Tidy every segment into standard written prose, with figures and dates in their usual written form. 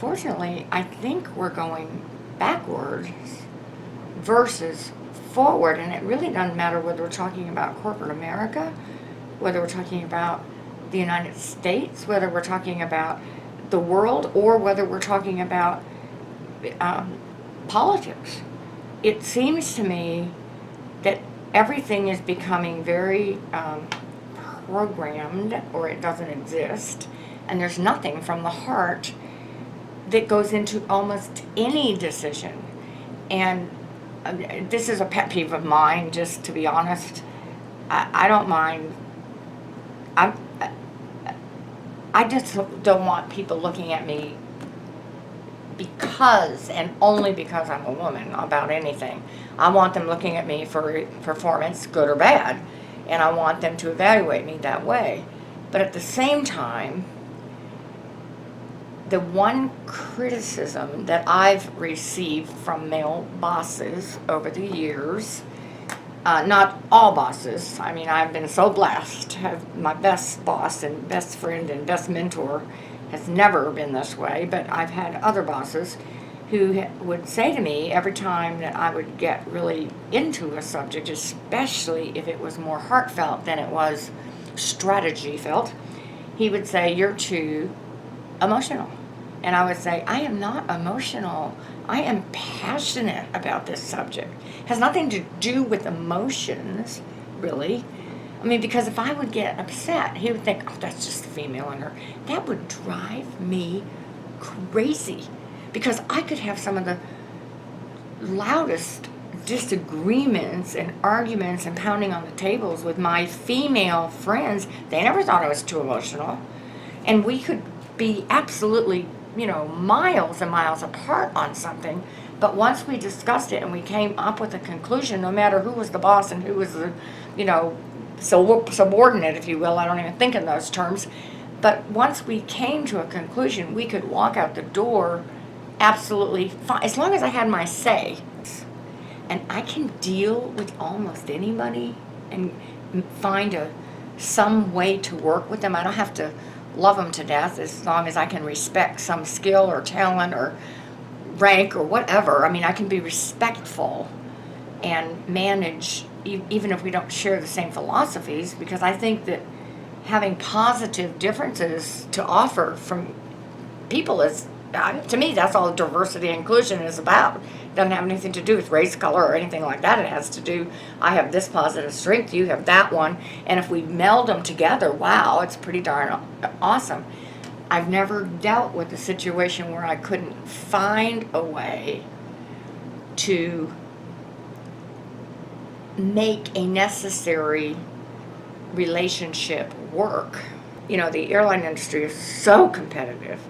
Fortunately, I think we're going backwards versus forward, and it really doesn't matter whether we're talking about corporate America, whether we're talking about the United States, whether we're talking about the world, or whether we're talking about politics. It seems to me that everything is becoming very programmed, or it doesn't exist, and there's nothing from the heart that goes into almost any decision. And this is a pet peeve of mine, just to be honest. I don't mind. I I just don't want people looking at me because and only because I'm a woman about anything. I want them looking at me for performance, good or bad, and I want them to evaluate me that way. But at the same time, the one criticism that I've received from male bosses over the years, not all bosses, I mean, I've been so blessed to have my best boss and best friend and best mentor has never been this way, but I've had other bosses who would say to me every time that I would get really into a subject, especially if it was more heartfelt than it was strategy felt, he would say, "You're too emotional." And I would say, "I am not emotional. I am passionate about this subject." It has nothing to do with emotions, really. I mean, because if I would get upset, he would think, "Oh, that's just the female in her." That would drive me crazy, because I could have some of the loudest disagreements and arguments and pounding on the tables with my female friends. They never thought I was too emotional. And we could be absolutely, miles and miles apart on something. But once we discussed it and we came up with a conclusion, no matter who was the boss and who was the, subordinate, if you will, I don't even think in those terms. But once we came to a conclusion, we could walk out the door absolutely fine, as long as I had my say. And I can deal with almost anybody and find some way to work with them. I don't have to love them to death, as long as I can respect some skill or talent or rank or whatever. I mean, I can be respectful and manage, even if we don't share the same philosophies, because I think that having positive differences to offer from people is, to me, that's all diversity and inclusion is about. It doesn't have anything to do with race, color, or anything like that. It has to do, I have this positive strength, you have that one, and if we meld them together, wow, it's pretty darn awesome. I've never dealt with a situation where I couldn't find a way to make a necessary relationship work. The airline industry is so competitive,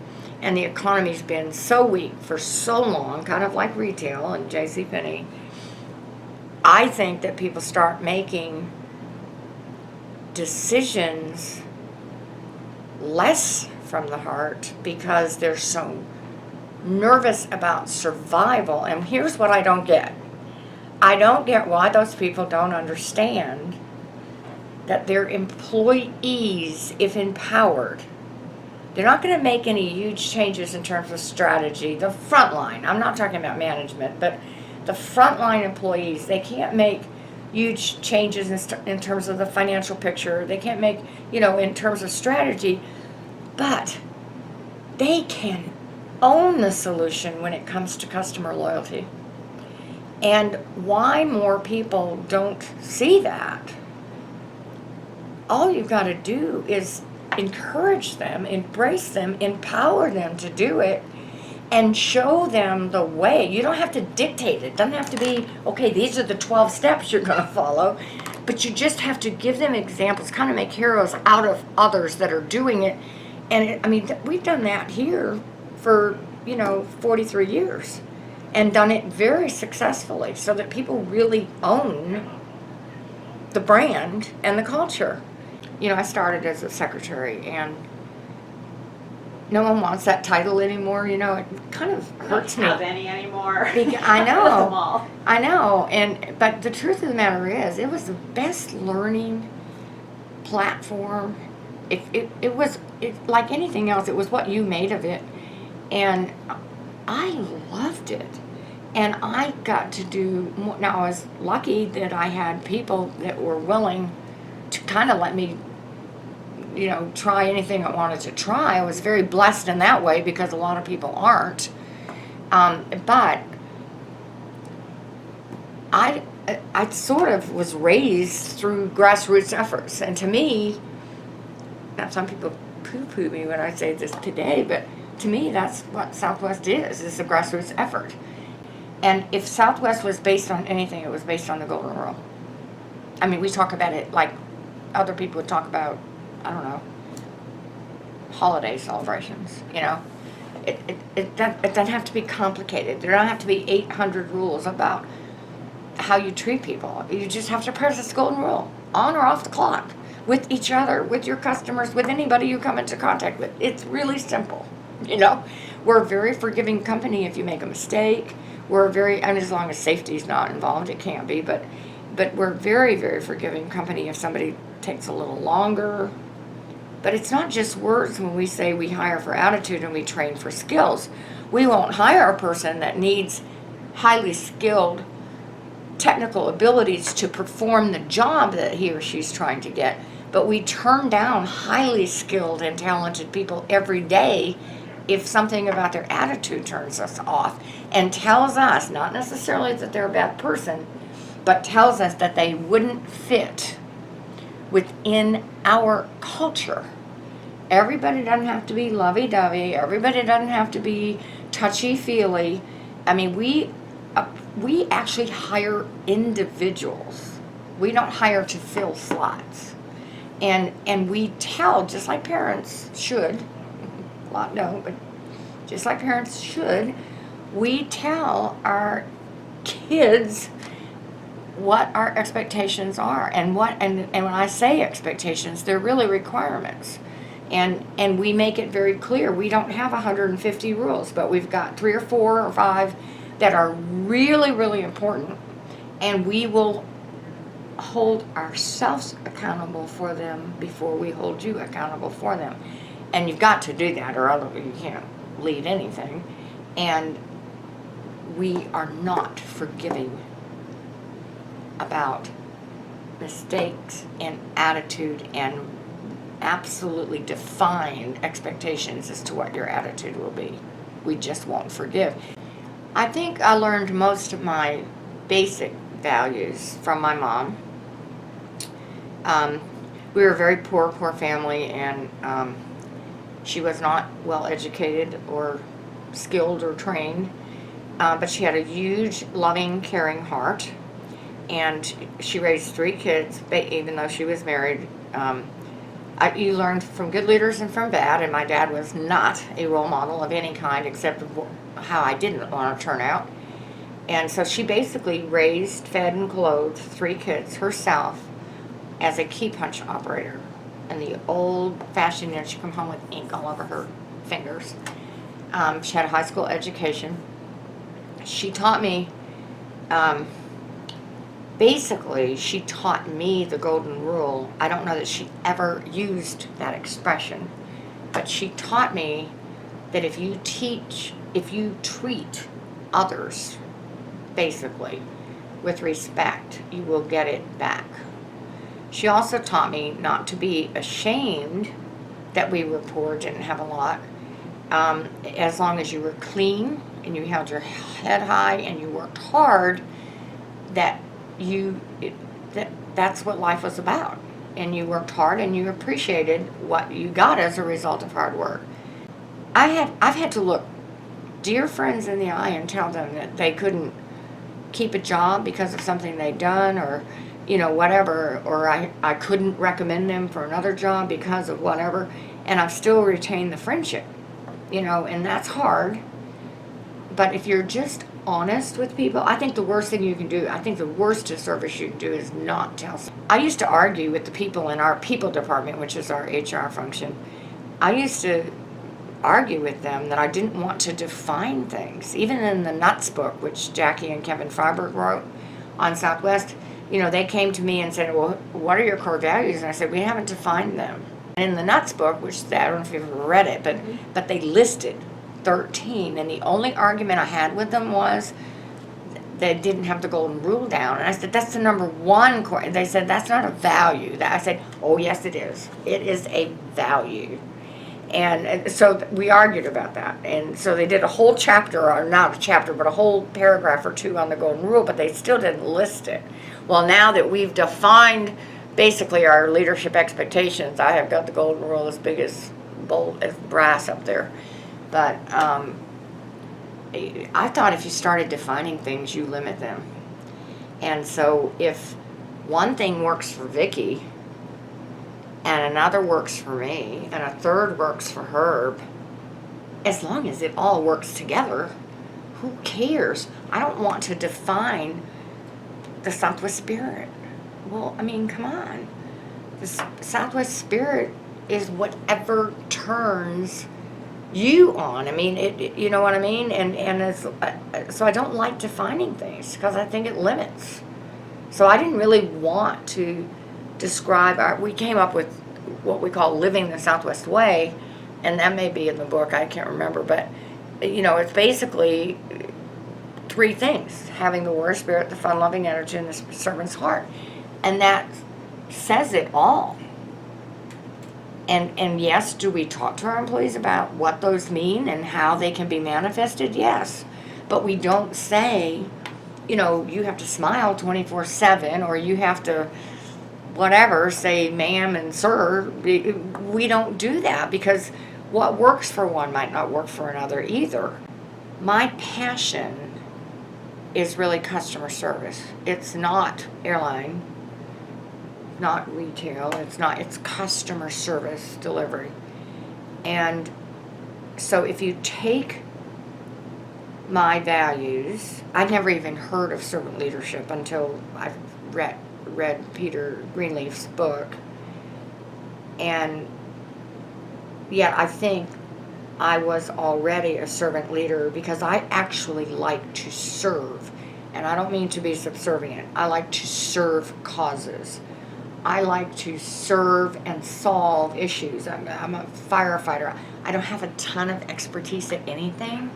and the economy's been so weak for so long, kind of like retail and JCPenney. I think that people start making decisions less from the heart because they're so nervous about survival. And here's what I don't get. I don't get why those people don't understand that their employees, if empowered, they're not going to make any huge changes in terms of strategy. The front line, I'm not talking about management, but the frontline employees, they can't make huge changes in terms of the financial picture. They can't make, in terms of strategy, but they can own the solution when it comes to customer loyalty. And why more people don't see that, all you've got to do is encourage them, embrace them, empower them to do it, and show them the way. You don't have to dictate it. It doesn't have to be, okay, these are the 12 steps you're going to follow, but you just have to give them examples, kind of make heroes out of others that are doing it. And we've done that here for, 43 years and done it very successfully, so that people really own the brand and the culture. I started as a secretary, and no one wants that title anymore. It kind of hurts me. Don't have any anymore. I know. Them all. I know. But the truth of the matter is, it was the best learning platform. It was like anything else. It was what you made of it. And I loved it. And I got to do more. Now, I was lucky that I had people that were willing to kind of let me, try anything I wanted to try. I was very blessed in that way because a lot of people aren't. But I sort of was raised through grassroots efforts. And to me, now some people poo-poo me when I say this today, but to me, that's what Southwest is a grassroots effort. And if Southwest was based on anything, it was based on the Golden Rule. I mean, we talk about it like other people would talk about, I don't know, holiday celebrations, It doesn't have to be complicated. There don't have to be 800 rules about how you treat people. You just have to practice the Golden Rule, on or off the clock, with each other, with your customers, with anybody you come into contact with. It's really simple, We're a very forgiving company if you make a mistake. And as long as safety is not involved, it can't be, but we're a very, very forgiving company if somebody takes a little longer. But it's not just words when we say we hire for attitude and we train for skills. We won't hire a person that needs highly skilled technical abilities to perform the job that he or she's trying to get, but we turn down highly skilled and talented people every day if something about their attitude turns us off and tells us, not necessarily that they're a bad person, but tells us that they wouldn't fit within our culture. Everybody doesn't have to be lovey-dovey. Everybody doesn't have to be touchy-feely. I mean, we actually hire individuals. We don't hire to fill slots. And we tell, just like parents should, a lot don't, but just like parents should, we tell our kids what our expectations are. And when I say expectations, they're really requirements. And we make it very clear. We don't have 150 rules, but we've got 3 or 4 or 5 that are really, really important. And we will hold ourselves accountable for them before we hold you accountable for them. And you've got to do that, or otherwise you can't lead anything. And we are not forgiving about mistakes and attitude and absolutely defined expectations as to what your attitude will be. We just won't forgive. I think I learned most of my basic values from my mom. We were a very poor family, and she was not well educated or skilled or trained, but she had a huge, loving, caring heart, and she raised 3 kids, even though she was married. You learned from good leaders and from bad, and my dad was not a role model of any kind except how I didn't want to turn out. And so she basically raised, fed, and clothed 3 kids herself as a key punch operator. And the old-fashioned, she'd come home with ink all over her fingers. She had a high school education. She taught me, basically, she taught me the Golden Rule. I don't know that she ever used that expression, but she taught me that if you treat others, basically, with respect, you will get it back. She also taught me not to be ashamed that we were poor, didn't have a lot, as long as you were clean and you held your head high and you worked hard, that's what life was about. And you worked hard and you appreciated what you got as a result of hard work. I've had to look dear friends in the eye and tell them that they couldn't keep a job because of something they'd done, or whatever, or I couldn't recommend them for another job because of whatever, and I've still retained the friendship, and that's hard. But if you're just honest with people, I think the worst thing you can do, I think the worst disservice you can do is not tell. I used to argue with the people in our people department, which is our HR function. I used to argue with them that I didn't want to define things. Even in the Nuts book, which Jackie and Kevin Freiberg wrote on Southwest, they came to me and said, well, what are your core values? And I said, we haven't defined them. And in the Nuts book, which I don't know if you've ever read it, but they listed 13, and the only argument I had with them was they didn't have the golden rule down. And I said, that's the number one core. They said, that's not a value. I said, oh, yes, it is. It is a value. And so we argued about that. And so they did a whole chapter, or not a chapter, but a whole paragraph or two on the golden rule, but they still didn't list it. Well, now that we've defined basically our leadership expectations, I have got the golden rule as big as bold as brass up there. But I thought if you started defining things, you limit them. And so if one thing works for Vicki, and another works for me, and a third works for Herb, as long as it all works together, who cares? I don't want to define the Southwest Spirit. Well, I mean, come on. The Southwest Spirit is whatever turns you on. I mean, you know what I mean? And it's, so I don't like defining things because I think it limits. So I didn't really want to describe we came up with what we call living the Southwest way, and that may be in the book, I can't remember, but it's basically 3 things: having the warrior spirit, the fun-loving energy, and the servant's heart. And that says it all. And yes, do we talk to our employees about what those mean and how they can be manifested? Yes. But we don't say, you have to smile 24/7, or you have to whatever, say ma'am and sir. We don't do that, because what works for one might not work for another either. My passion is really customer service. It's not airline, not retail, it's customer service delivery. And so if you take my values, I'd never even heard of servant leadership until I read Peter Greenleaf's book, and yet I think I was already a servant leader because I actually like to serve. And I don't mean to be subservient. I like to serve causes. I like to serve and solve issues. I'm a firefighter. I don't have a ton of expertise at anything,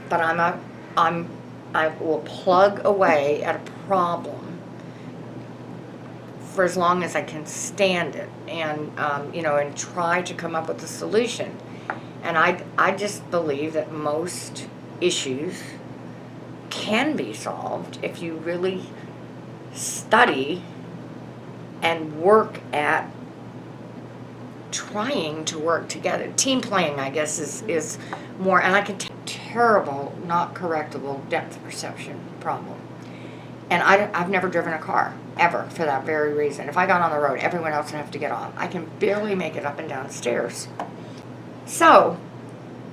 but I will plug away at a problem for as long as I can stand it, and and try to come up with a solution. And I just believe that most issues can be solved if you really study and work at trying to work together. Team playing, I guess, is more, and I can take terrible, not correctable depth perception problem. And I've never driven a car, ever, for that very reason. If I got on the road, everyone else would have to get off. I can barely make it up and down stairs. So,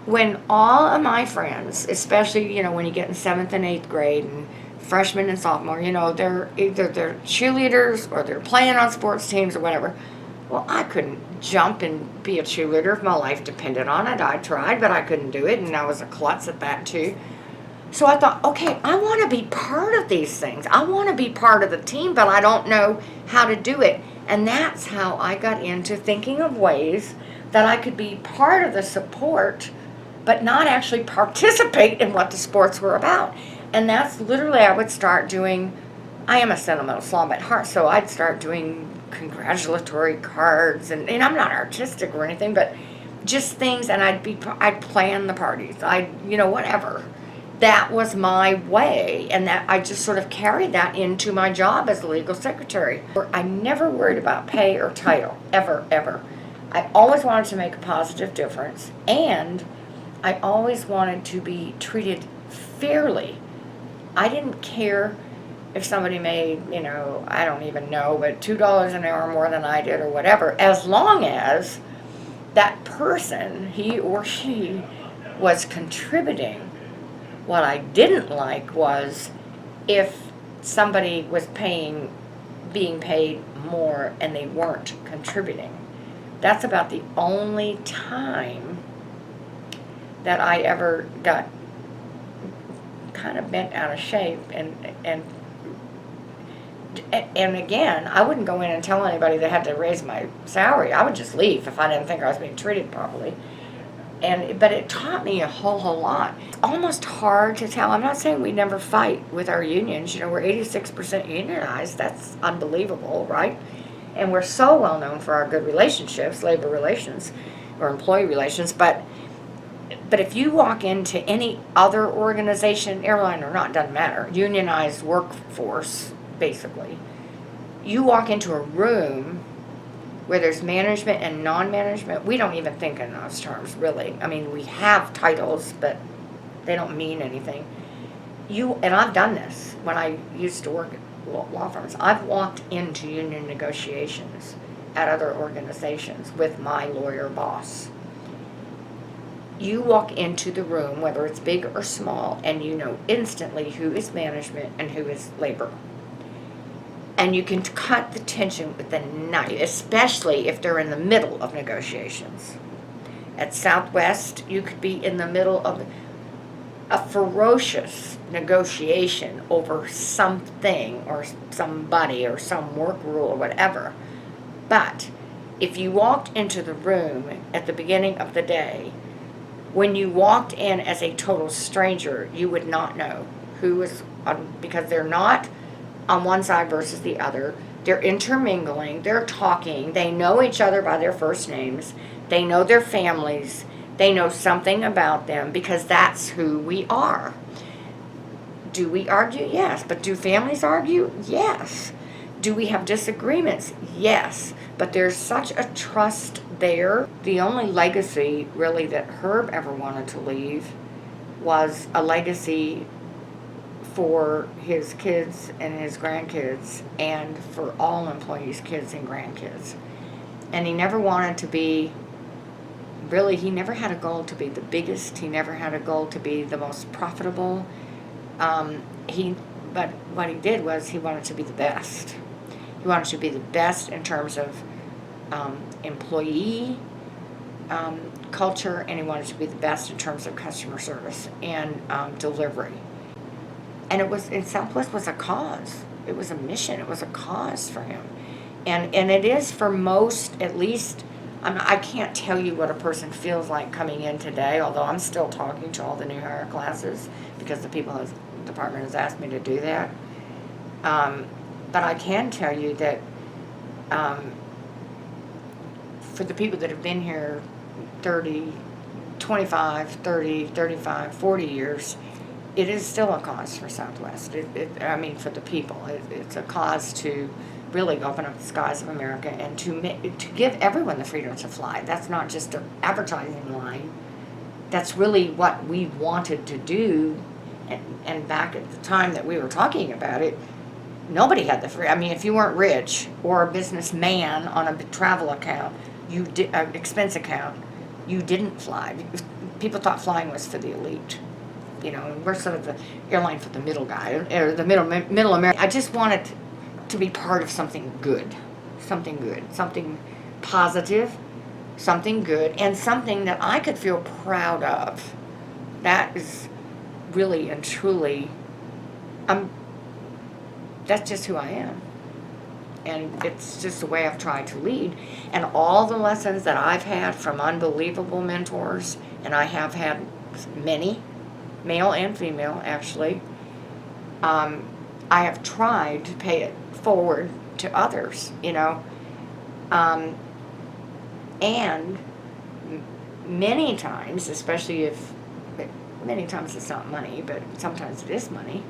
when all of my friends, especially, when you get in 7th and 8th grade, and freshmen and sophomore, they're either cheerleaders or they're playing on sports teams or whatever. Well, I couldn't jump and be a cheerleader if my life depended on it. I tried, but I couldn't do it, and I was a klutz at that too. So I thought, okay, I want to be part of these things. I want to be part of the team, but I don't know how to do it. And that's how I got into thinking of ways that I could be part of the support, but not actually participate in what the sports were about. And that's literally, I would start doing, I am a sentimental slob at heart, so I'd start doing congratulatory cards, and I'm not artistic or anything, but just things, and I'd plan the parties, whatever. That was my way, and that I just sort of carried that into my job as a legal secretary. I never worried about pay or title, ever. I always wanted to make a positive difference, and I always wanted to be treated fairly. I didn't care if somebody made, I don't even know, but $2 an hour more than I did or whatever, as long as that person, he or she, was contributing. What I didn't like was if somebody was being paid more and they weren't contributing. That's about the only time that I ever got kind of bent out of shape, and again, I wouldn't go in and tell anybody they had to raise my salary. I would just leave if I didn't think I was being treated properly. But it taught me a whole lot. It's almost hard to tell. I'm not saying we never fight with our unions. We're 86% unionized. That's unbelievable, right? And we're so well known for our good relationships, labor relations or employee relations. But if you walk into any other organization, airline or not, doesn't matter, unionized workforce, basically, you walk into a room where there's management and non-management, we don't even think in those terms, really. I mean, we have titles, but they don't mean anything. And I've done this when I used to work at law firms. I've walked into union negotiations at other organizations with my lawyer boss. You walk into the room, whether it's big or small, and you know instantly who is management and who is labor. And you can cut the tension with a knife, especially if they're in the middle of negotiations. At Southwest, you could be in the middle of a ferocious negotiation over something or somebody or some work rule or whatever. But if you walked into the room at the beginning of the day, when you walked in as a total stranger, you would not know who was on, because they're not on one side versus the other. They're intermingling, they're talking, they know each other by their first names, they know their families, they know something about them because that's who we are. Do we argue? Yes. But do families argue? Yes. Do we have disagreements? Yes. But there's such a trust there. The only legacy really that Herb ever wanted to leave was a legacy for his kids and his grandkids and for all employees' kids and grandkids. And he never wanted to be, really, he never had a goal to be the biggest. He never had a goal to be the most profitable. But what he did was he wanted to be the best. He wanted to be the best in terms of employee culture, and he wanted to be the best in terms of customer service and delivery. And Southwest was a cause. It was a mission. It was a cause for him. And it is for most, at least. I can't tell you what a person feels like coming in today, although I'm still talking to all the new hire classes because the department has asked me to do that. But I can tell you that for the people that have been here 30, 25, 30, 35, 40 years, it is still a cause for Southwest. For the people. It's a cause to really open up the skies of America and to give everyone the freedom to fly. That's not just an advertising line. That's really what we wanted to do. And back at the time that we were talking about it, nobody had the free. If you weren't rich or a businessman on a travel account, expense account, you didn't fly. People thought flying was for the elite. We're sort of the airline for the middle guy, or the middle America. I just wanted to be part of something good, something positive, something good, and something that I could feel proud of. That is really and truly, that's just who I am. And it's just the way I've tried to lead. And all the lessons that I've had from unbelievable mentors, and I have had many, male and female actually, I have tried to pay it forward to others, and many times, especially many times it's not money, but sometimes it is money,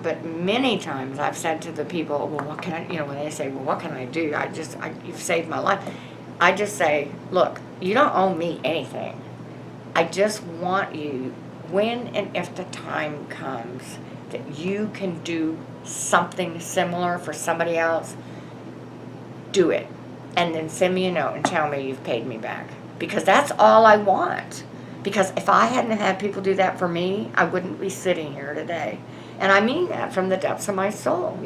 but many times I've said to the people, well, what can I, when they say, well, what can I do? You've saved my life. I just say, look, you don't owe me anything. I just want you, when and if the time comes that you can do something similar for somebody else, do it. And then send me a note and tell me you've paid me back. Because that's all I want. Because if I hadn't had people do that for me, I wouldn't be sitting here today. And I mean that from the depths of my soul,